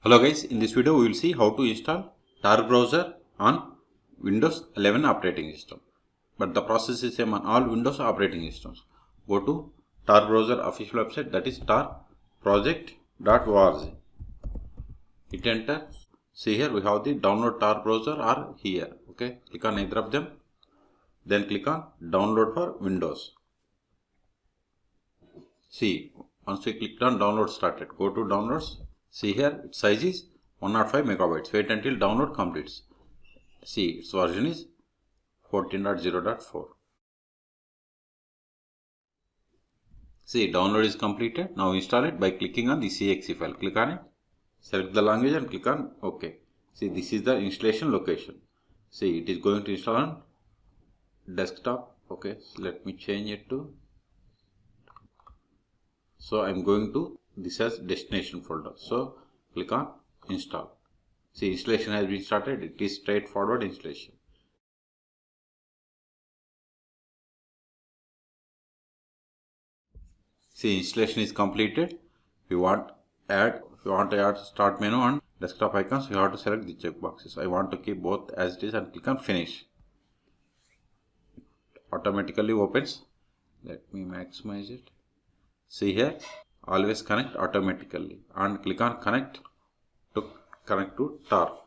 Hello guys, in this video we will see how to install Tor browser on Windows 11 operating system. But the process is same on all Windows operating systems. Go to Tor browser official website, that is torproject.org. Hit enter. See here we have the download Tor browser are here. Okay, click on either of them. Then click on download for Windows. See, once we clicked on download started, go to downloads. See here, its size is 105 megabytes. Wait until download completes. See, its version is 14.0.4. See, download is completed. Now install it by clicking on the exe file. Click on it. Select the language and click on OK. See, this is the installation location. See, it is going to install on desktop. Okay, so let me change it to. So I am going to this as destination folder. So click on install. See, installation has been started. It is straightforward installation. See, installation is completed. If you want to add start menu and desktop icons, you have to select the checkboxes. I want to keep both as it is and click on finish. It automatically opens. Let me maximize it. See here, always connect automatically and click on connect to Tor.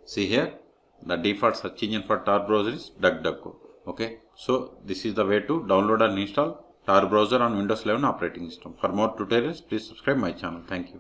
See here, the default search engine for Tor browser is DuckDuckGo. Okay, so this is the way to download and install Tor browser on Windows 11 operating system. For more tutorials, please subscribe my channel. Thank you.